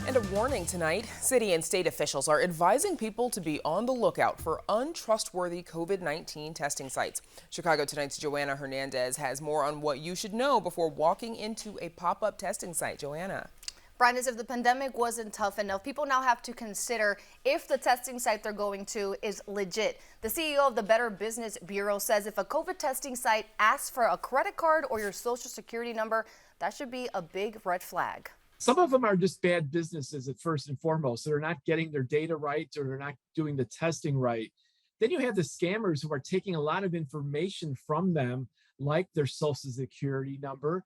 And a warning tonight, city and state officials are advising people to be on the lookout for untrustworthy COVID-19 testing sites. Chicago Tonight's Joanna Hernandez has more on what you should know before walking into a pop-up testing site. Joanna. Brian, as if the pandemic wasn't tough enough, people now have to consider if the testing site they're going to is legit. The CEO of the Better Business Bureau says if a COVID testing site asks for a credit card or your social security number, that should be a big red flag. Some of them are just bad businesses at first and foremost. They're not getting their data right, or they're not doing the testing right. Then you have the scammers who are taking a lot of information from them, like their social security number.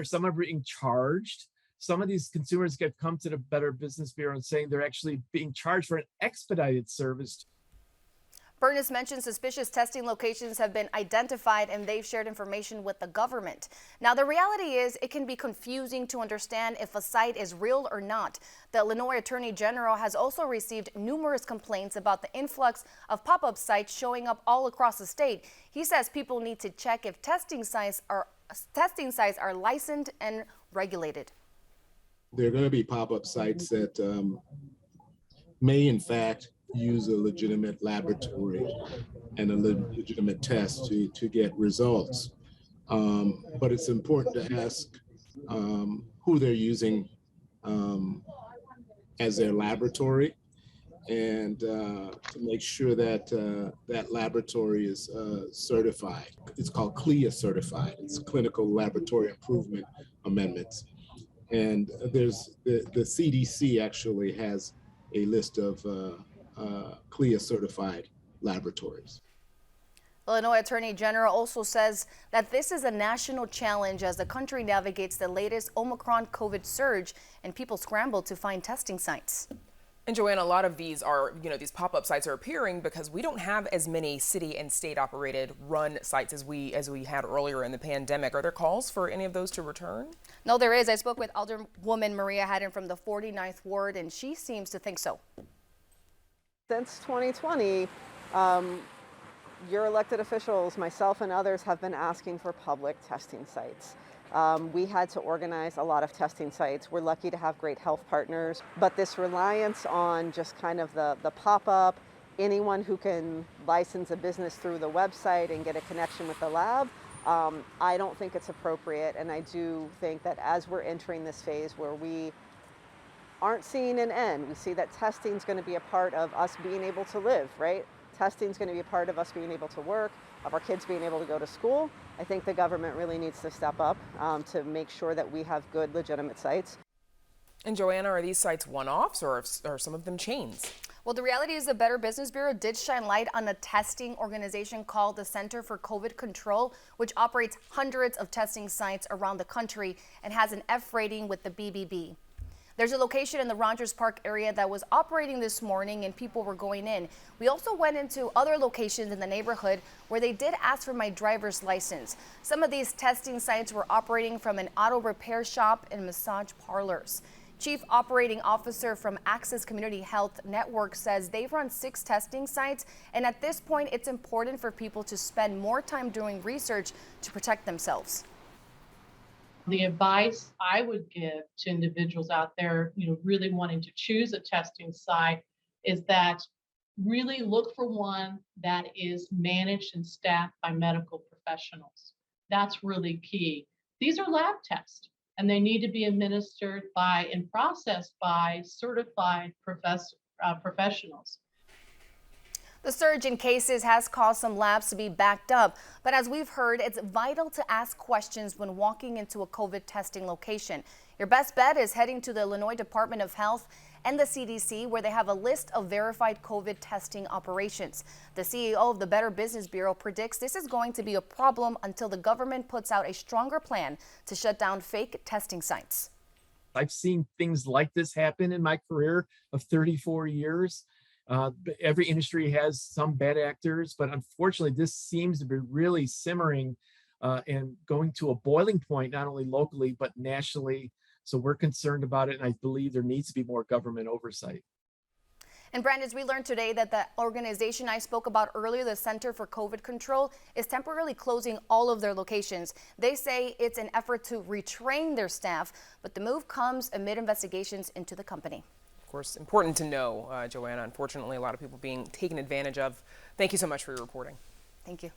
Some are being charged. Some of these consumers come to the Better Business Bureau and saying they're actually being charged for an expedited service. Burness mentioned suspicious testing locations have been identified and they've shared information with the government. Now, the reality is it can be confusing to understand if a site is real or not. The Illinois Attorney General has also received numerous complaints about the influx of pop-up sites showing up all across the state. He says people need to check if testing sites are licensed and regulated. There are going to be pop-up sites that may, in fact, use a legitimate laboratory and a legitimate test to get results. But it's important to ask who they're using as their laboratory, and to make sure that that laboratory is certified. It's called CLIA certified. It's Clinical Laboratory Improvement Amendments. And there's the CDC actually has a list of CLIA certified laboratories. Illinois Attorney General also says that this is a national challenge as the country navigates the latest Omicron COVID surge and people scramble to find testing sites. And Joanna, a lot of these are, these pop-up sites are appearing because we don't have as many city and state operated run sites as we had earlier in the pandemic. Are there calls for any of those to return? No, there is. I spoke with Alderwoman Maria Haddon from the 49th Ward, and she seems to think so. Since 2020, your elected officials, myself and others, have been asking for public testing sites. We had to organize a lot of testing sites. We're lucky to have great health partners, but this reliance on just kind of the pop-up, anyone who can license a business through the website and get a connection with the lab, I don't think it's appropriate. And I do think that as we're entering this phase where we aren't seeing an end, we see that testing is going to be a part of us being able to live, right? Testing is going to be a part of us being able to work, of our kids being able to go to school. I think the government really needs to step up to make sure that we have good, legitimate sites. And Joanna, are these sites one-offs or are some of them chains? Well, the reality is the Better Business Bureau did shine light on a testing organization called the Center for COVID Control, which operates hundreds of testing sites around the country and has an F rating with the BBB. There's a location in the Rogers Park area that was operating this morning and people were going in. We also went into other locations in the neighborhood where they did ask for my driver's license. Some of these testing sites were operating from an auto repair shop and massage parlors. Chief Operating Officer from Access Community Health Network says they've run 6 testing sites, and at this point it's important for people to spend more time doing research to protect themselves. The advice I would give to individuals out there, really wanting to choose a testing site is that really look for one that is managed and staffed by medical professionals. That's really key. These are lab tests and they need to be administered by and processed by certified professionals. The surge in cases has caused some labs to be backed up, but as we've heard, it's vital to ask questions when walking into a COVID testing location. Your best bet is heading to the Illinois Department of Health and the CDC, where they have a list of verified COVID testing operations. The CEO of the Better Business Bureau predicts this is going to be a problem until the government puts out a stronger plan to shut down fake testing sites. I've seen things like this happen in my career of 34 years. Every industry has some bad actors, but unfortunately, this seems to be really simmering and going to a boiling point, not only locally, but nationally. So we're concerned about it, and I believe there needs to be more government oversight. And Brandon, we learned today that the organization I spoke about earlier, the Center for COVID Control, is temporarily closing all of their locations. They say it's an effort to retrain their staff, but the move comes amid investigations into the company. Of course, important to know, Joanna. Unfortunately, a lot of people being taken advantage of. Thank you so much for your reporting. Thank you.